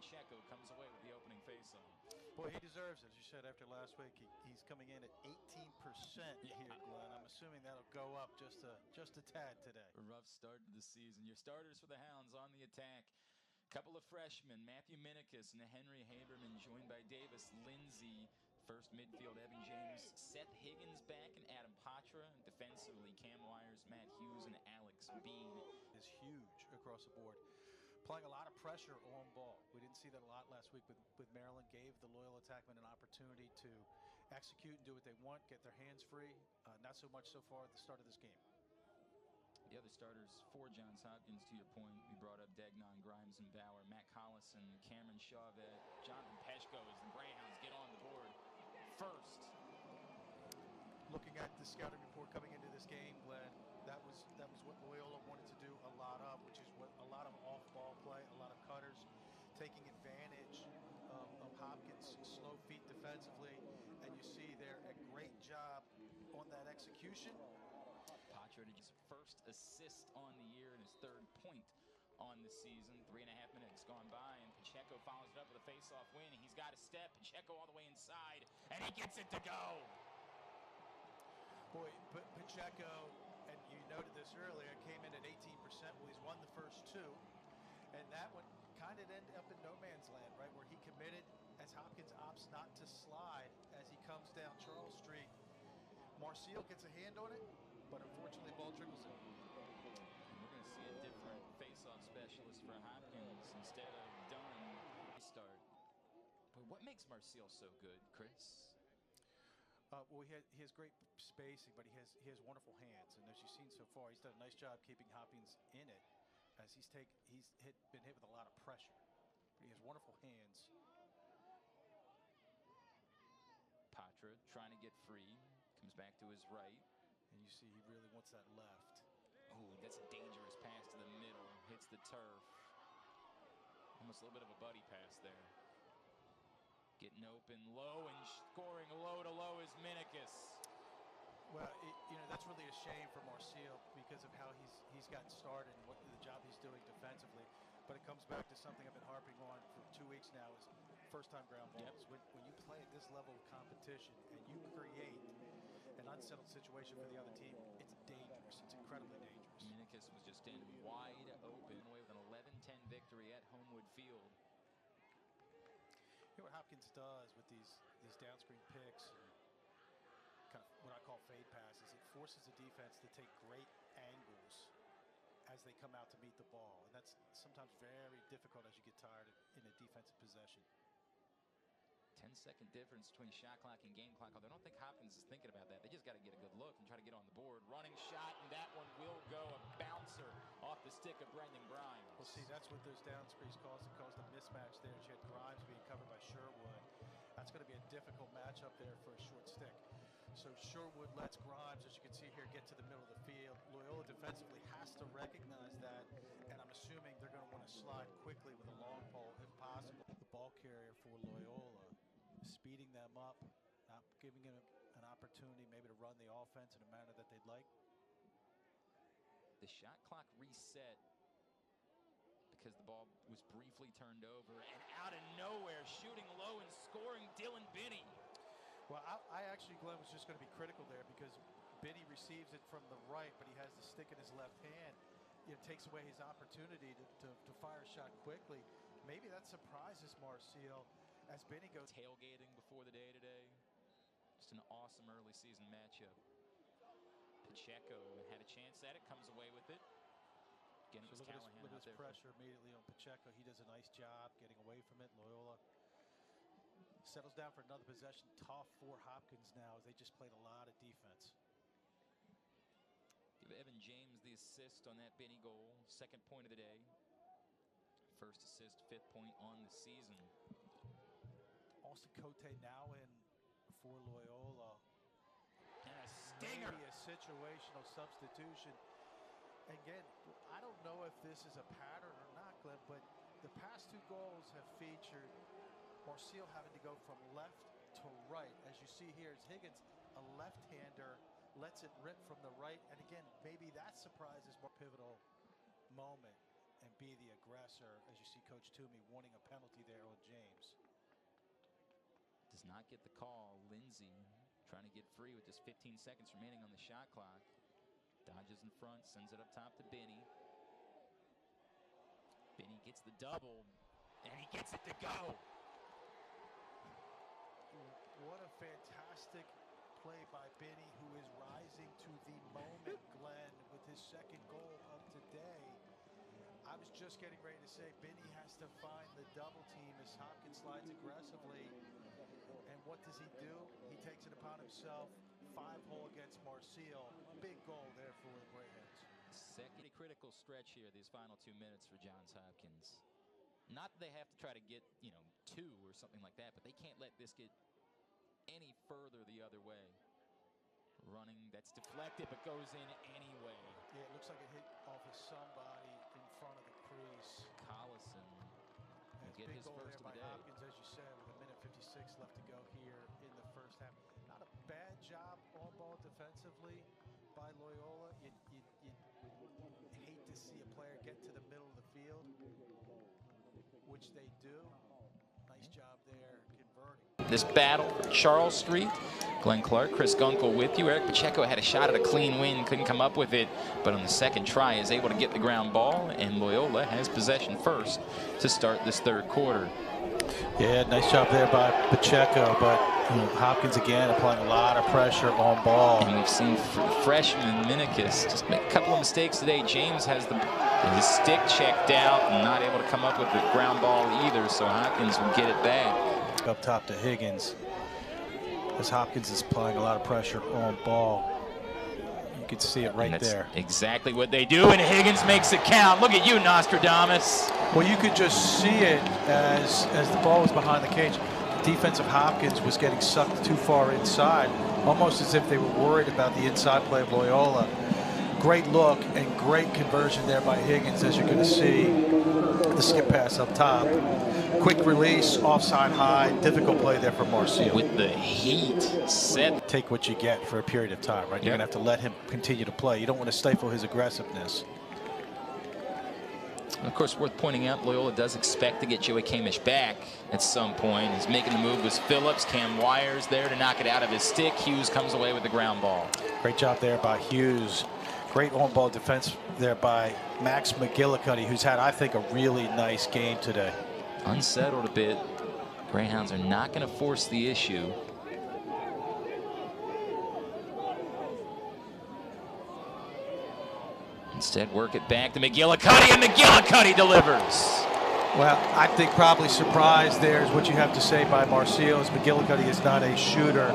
Pacheco comes away with the opening faceoff. Boy, he deserves it. As you said, after last week, he's coming in at 18% here, Glenn. I'm assuming that'll go up just a tad today. A rough start to the season. Your starters for the Hounds on the attack. Couple of freshmen, Matthew Minikis and Henry Haberman, joined by Davis Lindsay. First midfield, Evan James, Seth Higgins back, and Adam Patra. Defensively, Cam Wires, Matt Hughes, and Alex Bean. Is huge across the board. Playing a lot of pressure on ball. We didn't see that a lot last week with Maryland. Gave the Loyola attackmen an opportunity to execute and do what they want, get their hands free. Not so much so far at the start of this game. The other starters for Johns Hopkins, to your point, we brought up Degnan, Grimes, and Bauer, Matt Collison, Cameron Chauvet, Jonathan Peshko as the Greyhounds get on the board first. Looking at the scouting report coming into this game, Glenn, that was what Loyola wanted to do a lot of, which is what a lot of off-ball play, a lot of cutters, taking advantage of Hopkins' slow feet defensively, and you see there a great job on that execution. Patra to his first assist on the year and his third point on the season. 3.5 minutes gone by, and Pacheco follows it up with a face-off win. He's got a step. Pacheco all the way inside, and he gets it to go. Boy, Pacheco, and you noted this earlier, came in at 18%. Well, he's won the first two, and that one kind of ended up in no man's land, right, where he committed as Hopkins opts not to slide as he comes down Charles Street. Marcel gets a hand on it, but unfortunately, ball trickles in. And we're going to see a different face-off specialist for Hopkins instead of Dunn. Start. But what makes Marcel so good, Chris? Well, he has great spacing, but he has wonderful hands, and as you've seen so far, he's done a nice job keeping Hopkins in it, as been hit with a lot of pressure. But he has wonderful hands. Patra trying to get free, comes back to his right. And you see he really wants that left. Oh, that's a dangerous pass to the middle. Hits the turf. Almost a little bit of a buddy pass there. Getting open low and scoring low to low is Minikis. Well, that's really a shame for Marcel because of how he's gotten started and what the job he's doing defensively. But it comes back to something I've been harping on for 2 weeks now: is first-time ground balls. Yep. When you play at this level of competition and you create an unsettled situation for the other team, it's dangerous. It's incredibly dangerous. Minikis was just standing wide open, away with an 11-10 victory at Homewood Field. You know what Hopkins does with these down-screen picks, and kind of what I call fade passes, it forces the defense to take great angles as they come out to meet the ball, and that's sometimes very difficult as you get tired in a defensive possession. 10-second difference between shot clock and game clock. Although I don't think Hopkins is thinking about that. They just got to get a good look and try to get on the board. Running shot, and that one will go. A bouncer off the stick of Brendan Grimes. Well, see, that's what those down screens caused. It caused a mismatch there. You had Grimes being covered by Sherwood. That's going to be a difficult matchup there for a short stick. So Sherwood lets Grimes, as you can see here, get to the middle of the field. Loyola defensively has to recognize that, and I'm assuming they're going to want to slide quickly with a long pole if possible. The ball carrier for Loyola, speeding them up, not giving them an opportunity maybe to run the offense in a manner that they'd like. The shot clock reset because the ball was briefly turned over, and out of nowhere, shooting low and scoring, Dylan Binney. Well, I actually, Glenn, was just going to be critical there because Binney receives it from the right, but he has the stick in his left hand. It takes away his opportunity to fire a shot quickly. Maybe that surprises Marcel as Binney goes. Tailgating before the day today. Just an awesome early season matchup. Pacheco had a chance at it, comes away with it. Again, it was Callahan look at out there. His pressure immediately on Pacheco. He does a nice job getting away from it. Loyola settles down for another possession. Tough for Hopkins now as they just played a lot of defense. Give Evan James the assist on that Binney goal. Second point of the day. First assist, 5th point on the season. Austin Cote now in for Loyola. And a stinger. Maybe a situational substitution. Again, I don't know if this is a pattern or not, Glenn, but the past 2 goals have featured Marcel having to go from left to right. As you see here, it's Higgins, a left-hander, lets it rip from the right. And again, maybe that surprises more pivotal moment and be the aggressor, as you see Cote Coach Toomey wanting a penalty there on James. Does not get the call. Lindsay trying to get free with just 15 seconds remaining on the shot clock. Dodges in front, sends it up top to Benny. Benny gets the double, and he gets it to go. What a fantastic play by Benny, who is rising to the moment, Glenn, with his second goal of today. I was just getting ready to say Benny has to find the double team as Hopkins slides aggressively. And what does he do? He takes it upon himself. 5-hole against Marseille. Big goal there for the Greyhounds. Second critical stretch here, these final 2 minutes for Johns Hopkins. Not that they have to try to get, 2 or something like that, but they can't let this get any further the other way. Running, that's deflected, but goes in anyway. Yeah, it looks like it hit off of somebody in front of the crease. Collison will get his first of the day. Hopkins, as you said, with 1:56 left to go here in the first half. Not a bad job on ball defensively by Loyola. You hate to see a player get to the middle of the field, which they do. Nice job there converting. This battle for Charles Street. Glenn Clark, Chris Gunkel with you. Eric Pacheco had a shot at a clean win, couldn't come up with it, but on the second try is able to get the ground ball, and Loyola has possession first to start this third quarter. Yeah, nice job there by Pacheco, but Hopkins again applying a lot of pressure on ball. And we've seen freshman Minikis just make a couple of mistakes today. James has his stick checked out and not able to come up with the ground ball either, so Hopkins will get it back. Up top to Higgins, as Hopkins is applying a lot of pressure on ball. You can see it right there. Exactly what they do, and Higgins makes it count. Look at you, Nostradamus. Well, you could just see it as the ball was behind the cage. The defensive Hopkins was getting sucked too far inside, almost as if they were worried about the inside play of Loyola. Great look and great conversion there by Higgins, as you're going to see. The skip pass up top. Quick release, offside high, difficult play there for Marseille. With the heat set. Take what you get for a period of time, right? You're going to have to let him continue to play. You don't want to stifle his aggressiveness. Of course, worth pointing out, Loyola does expect to get Joey Kamish back at some point. He's making the move was Phillips. Cam Wires there to knock it out of his stick. Hughes comes away with the ground ball. Great job there by Hughes. Great on-ball defense there by Max McGillicuddy, who's had, I think, a really nice game today. Unsettled a bit. Greyhounds are not going to force the issue. Instead, work it back to McGillicuddy, and McGillicuddy delivers. Well, I think probably surprised there is what you have to say by Marseille, as McGillicuddy is not a shooter.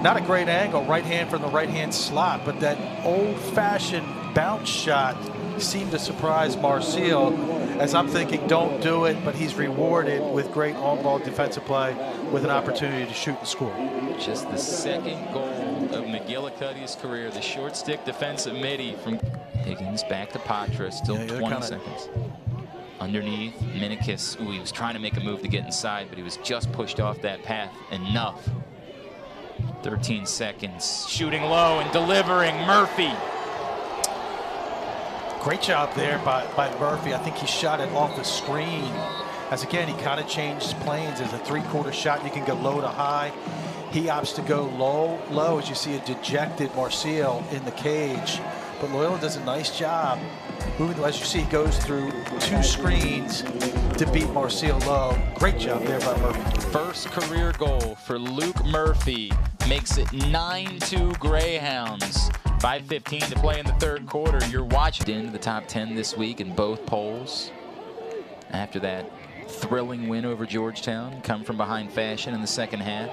Not a great angle, right hand from the right-hand slot, but that old-fashioned bounce shot seemed to surprise Marseille, as I'm thinking, don't do it, but he's rewarded with great on-ball defensive play with an opportunity to shoot and score. Just the second goal of McGillicuddy's career, the short stick defensive midi from Higgins back to Patra, still 20 seconds. Underneath, Minikis, he was trying to make a move to get inside, but he was just pushed off that path enough. 13 seconds, shooting low and delivering. Murphy. Great job there by Murphy. I think he shot it off the screen. As again, he kind of changed planes. As a three-quarter shot, you can go low to high. He opts to go low, as you see a dejected Marseille in the cage. But Loyola does a nice job. As you see, he goes through two screens to beat Marseille low. Great job there by Murphy. First career goal for Luke Murphy. Makes it 9-2 Greyhounds. 5:15 to play in the third quarter. You're watching into the top 10 this week in both polls. After that thrilling win over Georgetown, come from behind fashion in the second half.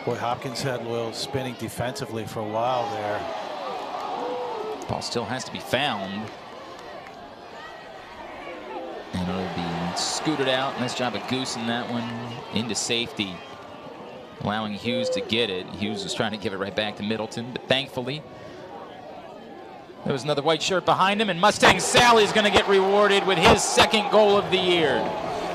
Boy, Hopkins had Loyola spinning defensively for a while there. Ball still has to be found. And it'll be scooted out. Nice job of goosing that one into safety, allowing Hughes to get it. Hughes was trying to give it right back to Middleton, but thankfully there was another white shirt behind him, and Mustang Sally is going to get rewarded with his second goal of the year.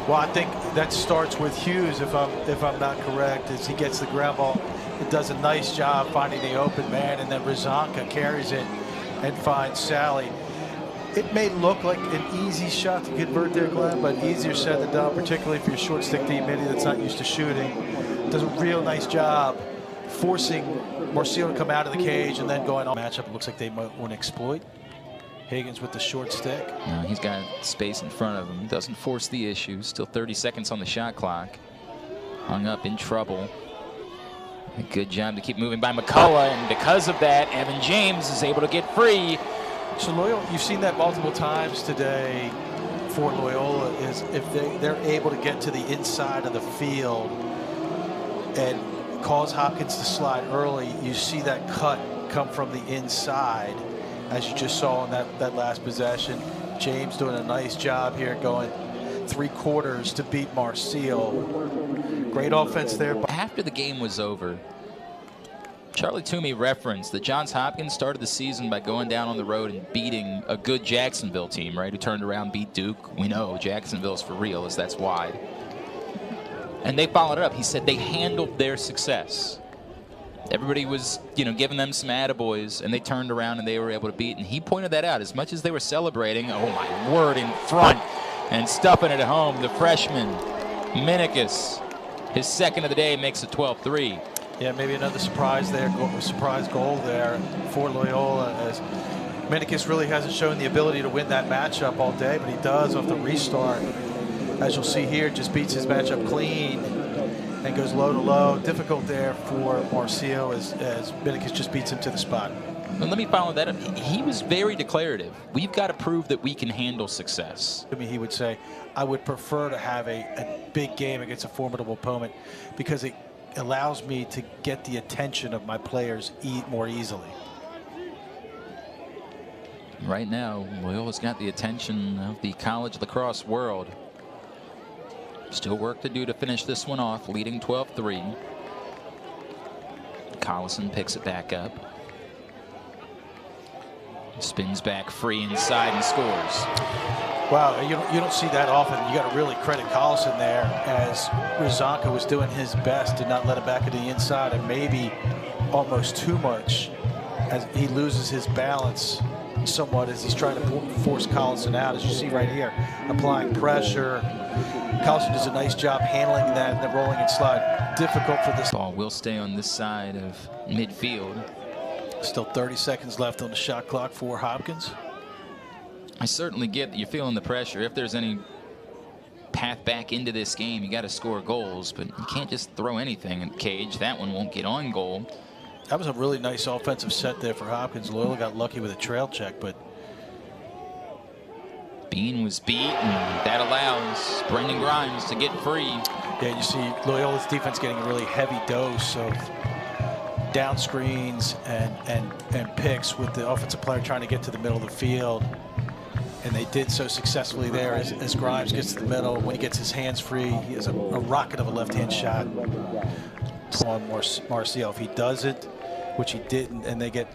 Well, I think that starts with Hughes, if I'm not correct, as he gets the ground ball. It does a nice job finding the open man, and then Rizanka carries it and finds Sally. It may look like an easy shot to convert there, Glenn, but easier said than done, particularly if you're a short stick D midi that's not used to shooting. Does a real nice job forcing Marcio to come out of the cage and then going on matchup. It looks like they might want to exploit. Higgins with the short stick. No, he's got space in front of him. Doesn't force the issue. Still 30 seconds on the shot clock. Hung up, in trouble. A good job to keep moving by McCullough, and because of that, Evan James is able to get free. So Loyola, you've seen that multiple times today for Loyola, is if they're able to get to the inside of the field and cause Hopkins to slide early, you see that cut come from the inside, as you just saw in that last possession. James doing a nice job here, going 3/4 to beat Marcio. Great offense there. After the game was over, Charlie Toomey referenced that Johns Hopkins started the season by going down on the road and beating a good Jacksonville team, right, who turned around, beat Duke. We know Jacksonville's for real, as that's wide. And they followed it up. He said they handled their success. Everybody was, giving them some attaboys, and they turned around and they were able to beat. And he pointed that out. As much as they were celebrating, oh my word, in front and stuffing it at home, the freshman, Minikis, his second of the day, makes it 12-3. Yeah, maybe another surprise there, surprise goal there for Loyola, as Minikis really hasn't shown the ability to win that matchup all day, but he does off the restart. As you'll see here, just beats his matchup clean and goes low to low. Difficult there for Marcio as Minikis just beats him to the spot. And let me follow that up. He was very declarative. We've got to prove that we can handle success. I mean, he would say, I would prefer to have a big game against a formidable opponent because it allows me to get the attention of my players more easily. Right now, Loyola's got the attention of the college lacrosse world. Still work to do to finish this one off, leading 12-3. Collison picks it back up. Spins back free inside and scores. Wow, you don't see that often. You got to really credit Collison there, as Rizanka was doing his best to not let him back to the inside, and maybe almost too much, as he loses his balance somewhat as he's trying to force Collison out. As you see right here, applying pressure. Collison does a nice job handling that and then rolling and slide. Difficult for this. Ball will stay on this side of midfield. Still 30 seconds left on the shot clock for Hopkins. I certainly get that you're feeling the pressure. If there's any path back into this game, you got to score goals, but you can't just throw anything in the cage. That one won't get on goal. That was a really nice offensive set there for Hopkins. Loyola got lucky with a trail check, but Bean was beat, and that allows Brendan Grimes to get free. Yeah, you see Loyola's defense getting a really heavy dose of down screens and picks with the offensive player trying to get to the middle of the field. And they did so successfully there as Grimes gets to the middle. When he gets his hands free, he has a rocket of a left-hand shot on Marcio. If he does it, which he didn't, and they get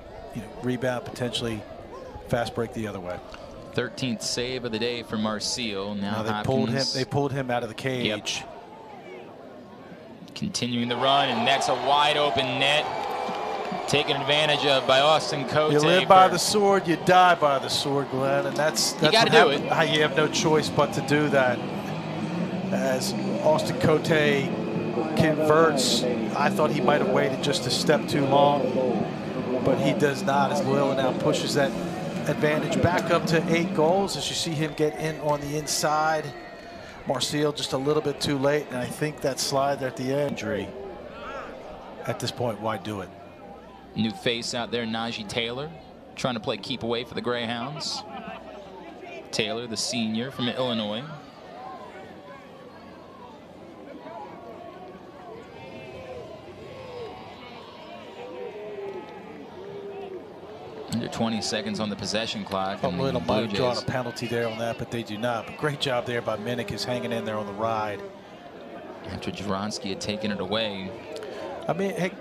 rebound, potentially fast break the other way. 13th save of the day for Marcio. Now they pulled him out of the cage. Yep. Continuing the run, and that's a wide open net. Taken advantage of by Austin Cote. You live by the sword, you die by the sword, Glenn, and that's you got to do it. You have no choice but to do that. As Austin Cote converts, I thought he might have waited just a step too long, but he does not. As Loyola now pushes that advantage back up to 8 goals. As you see him get in on the inside, Marcio just a little bit too late, and I think that slide there at the end. At this point, why do it? New face out there, Najee Taylor, trying to play keep away for the Greyhounds. Taylor, the senior from Illinois. Under 20 seconds on the possession clock. Loyola might have drawn a penalty there on that, but they do not. But great job there by Minikis hanging in there on the ride. After Joronsky had taken it away. I mean, hey.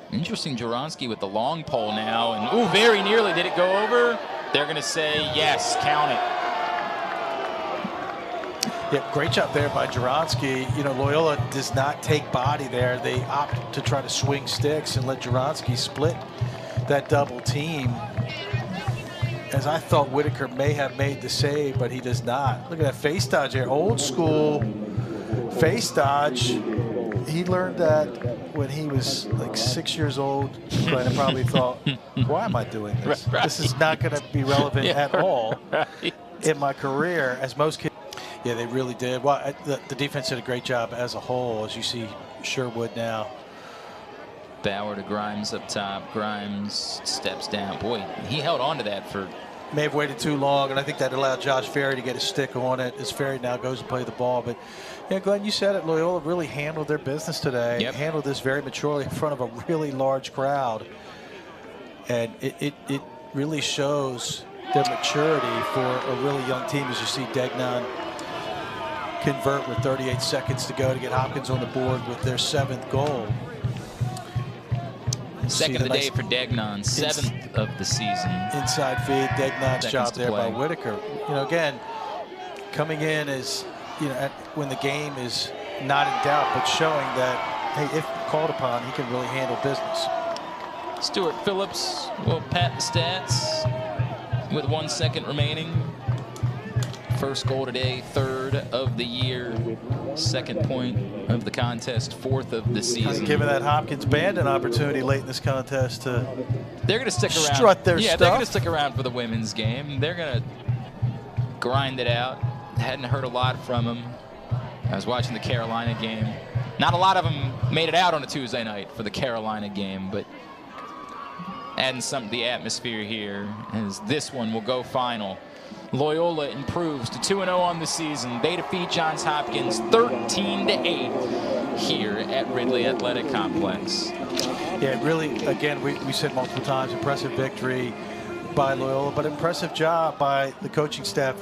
Interesting, Joronsky with the long pole now, and ooh, very nearly. Did it go over? They're going to say yes, count it. Yeah, great job there by Joronsky. Loyola does not take body there. They opt to try to swing sticks and let Joronsky split that double team. as I thought Whitaker may have made the save, but he does not. Look at that face dodge there. Old school face dodge. He learned that when he was like 6 years old, and probably thought, why am I doing this? Right. This is not going to be relevant at all right. in my career, as most kids. Yeah, they really did. Well, the defense did a great job as a whole, as you see Sherwood now. Bauer to Grimes up top. Grimes steps down. Boy, he held on to that for... May have waited too long, and I think that allowed Josh Ferry to get a stick on it as Ferry now goes and play the ball. But, yeah, Glenn, you said it. Loyola really handled their business today. Yep. Handled this very maturely in front of a really large crowd. And it really shows their maturity for a really young team, as you see Degnan convert with 38 seconds to go to get Hopkins on the board with their 7th goal. Second of the day for Degnan, 7th of the season. Inside feed, Degnan's job there by play. Whitaker. You know, again, coming in as, you know, when the game is not in doubt, but showing that, hey, if called upon, he can really handle business. Stuart Phillips will pat the stats with 1 second remaining. First goal today, 3rd of the year, 2nd point of the contest, 4th of the season. Kind of giving that Hopkins band an opportunity late in this contest to they're going to stick around. Strut their yeah, stuff. They're going to stick around for the women's game. They're going to grind it out. Hadn't heard a lot from them. I was watching the Carolina game. Not a lot of them made it out on a Tuesday night for the Carolina game, but adding some to the atmosphere here as this one will go final. Loyola improves to 2-0 on the season. They defeat Johns Hopkins 13-8 here at Ridley Athletic Complex. Yeah, really, again, we said multiple times, impressive victory by Loyola, but impressive job by the coaching staff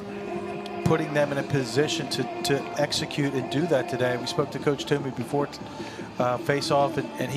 putting them in a position to execute and do that today. We spoke to Coach Toomey before face-off, and he